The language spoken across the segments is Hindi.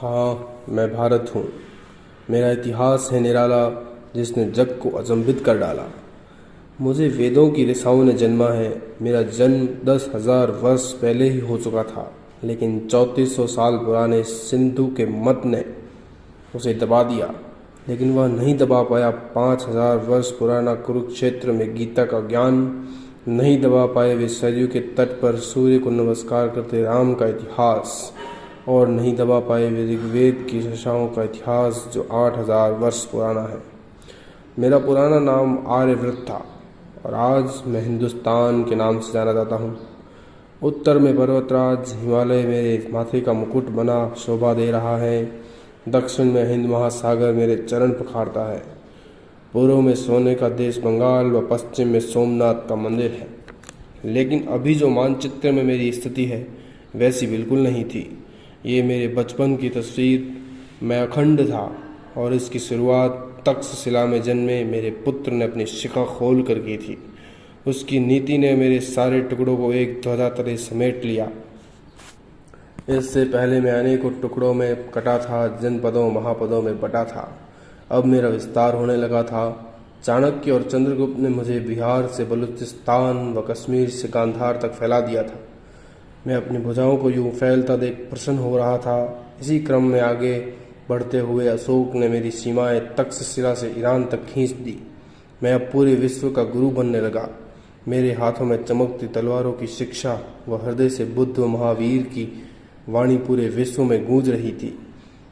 हाँ, मैं भारत हूँ। मेरा इतिहास है निराला, जिसने जग को अचंभित कर डाला। मुझे वेदों की रिसाओं ने जन्मा है। मेरा जन्म 10,000 वर्ष पहले ही हो चुका था, लेकिन 3400 साल पुराने सिंधु के मत ने उसे दबा दिया। लेकिन वह नहीं दबा पाया 5,000 वर्ष पुराना कुरुक्षेत्र में गीता का ज्ञान। नहीं दबा पाए वे सरयू के तट पर सूर्य को नमस्कार करते राम का इतिहास। और नहीं दबा पाए वे ऋग्वेद की भाषाओं का इतिहास, जो 8,000 वर्ष पुराना है। मेरा पुराना नाम आर्यव्रत था और आज मैं हिंदुस्तान के नाम से जाना जाता हूँ। उत्तर में पर्वतराज हिमालय मेरे माथे का मुकुट बना शोभा दे रहा है। दक्षिण में हिंद महासागर मेरे चरण पखारता है। पूर्व में सोने का देश बंगाल व पश्चिम में सोमनाथ का मंदिर है। लेकिन अभी जो मानचित्र में मेरी स्थिति है, वैसी बिल्कुल नहीं थी। ये मेरे बचपन की तस्वीर। मैं अखंड था और इसकी शुरुआत तक्षशिला में जन्मे मेरे पुत्र ने अपनी शिखा खोल कर की थी। उसकी नीति ने मेरे सारे टुकड़ों को एक ध्वजा तले समेट लिया। इससे पहले मैं अनेकों टुकड़ों में कटा था, जनपदों महापदों में बटा था। अब मेरा विस्तार होने लगा था। चाणक्य और चंद्रगुप्त ने मुझे बिहार से बलूचिस्तान व कश्मीर से गांधार तक फैला दिया था। मैं अपनी भुजाओं को यूं फैलता देख प्रसन्न हो रहा था। इसी क्रम में आगे बढ़ते हुए अशोक ने मेरी सीमाएं तक्षशिला से ईरान तक खींच दी। मैं अब पूरे विश्व का गुरु बनने लगा। मेरे हाथों में चमकती तलवारों की शिक्षा व हृदय से बुद्ध व महावीर की वाणी पूरे विश्व में गूंज रही थी।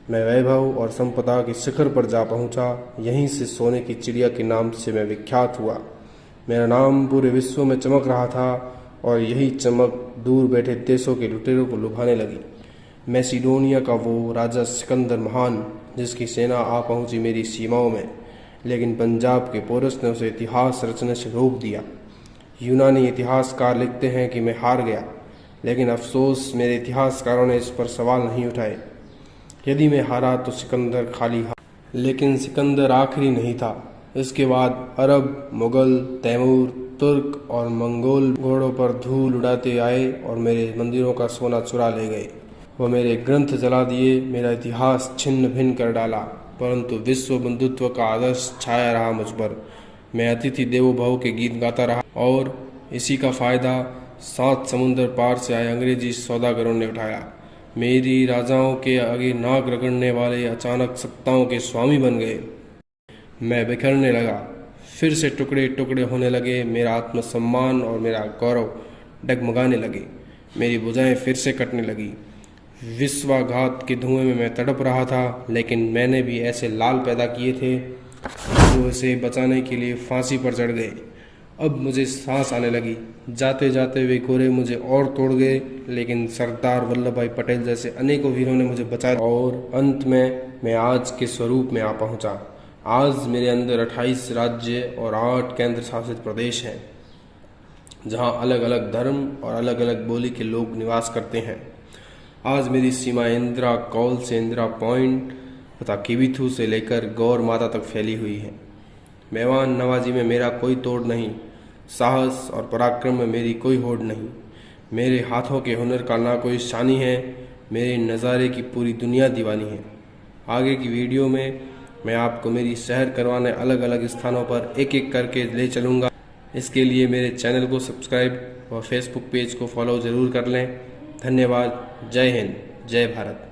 मैं वैभव और संपदा के शिखर पर जा पहुंचा। यहीं से सोने की चिड़िया के नाम से मैं विख्यात हुआ। मेरा नाम पूरे विश्व में चमक रहा था और यही चमक दूर बैठे देशों के लुटेरों को लुभाने लगी। मैसिडोनिया का वो राजा सिकंदर महान, जिसकी सेना आ पहुंची मेरी सीमाओं में, लेकिन पंजाब के पोरस ने उसे इतिहास रचने से रोक दिया। यूनानी इतिहासकार लिखते हैं कि मैं हार गया, लेकिन अफसोस मेरे इतिहासकारों ने इस पर सवाल नहीं उठाए। यदि मैं हारा तो सिकंदर खाली हाथ, लेकिन सिकंदर आखिरी नहीं था। इसके बाद अरब, मुगल, तैमूर, तुर्क और मंगोल घोड़ों पर धूल उड़ाते आए और मेरे मंदिरों का सोना चुरा ले गए। वह मेरे ग्रंथ जला दिए, मेरा इतिहास छिन्न भिन्न कर डाला। परंतु विश्व बंधुत्व का आदर्श छाया रहा मुझ पर। मैं अतिथि देवो भव के गीत गाता रहा और इसी का फायदा 7 समुंदर पार से आए अंग्रेजी सौदागरों ने उठाया। मेरी राजाओं के आगे नाक रगड़ने वाले अचानक सत्ताओं के स्वामी बन गए। मैं बिखरने लगा, फिर से टुकड़े टुकड़े होने लगे। मेरा आत्मसम्मान और मेरा गौरव डगमगाने लगे। मेरी भुजाएं फिर से कटने लगी। विश्वाघात के धुएं में मैं तड़प रहा था, लेकिन मैंने भी ऐसे लाल पैदा किए थे जो इसे बचाने के लिए फांसी पर चढ़ गए। अब मुझे सांस आने लगी। जाते जाते वे घोड़े मुझे और तोड़ गए, लेकिन सरदार वल्लभ भाई पटेल जैसे अनेकों वीरों ने मुझे बचाया और अंत में मैं आज के स्वरूप में आ पहुंचा। आज मेरे अंदर 28 राज्य और 8 केंद्र शासित प्रदेश हैं, जहां अलग अलग धर्म और अलग अलग बोली के लोग निवास करते हैं। आज मेरी सीमा इंदिरा कौल से इंदिरा पॉइंट तथा किबिथु से लेकर गौर माता तक फैली हुई है। मेवान नवाजी में मेरा कोई तोड़ नहीं। साहस और पराक्रम में मेरी कोई होड़ नहीं। मेरे हाथों के हुनर का ना कोई शानी है। मेरे नज़ारे की पूरी दुनिया दीवानी है। आगे की वीडियो में मैं आपको मेरी सैर करवाने अलग अलग स्थानों पर एक एक करके ले चलूँगा। इसके लिए मेरे चैनल को सब्सक्राइब और फेसबुक पेज को फॉलो ज़रूर कर लें। धन्यवाद। जय हिंद, जय भारत।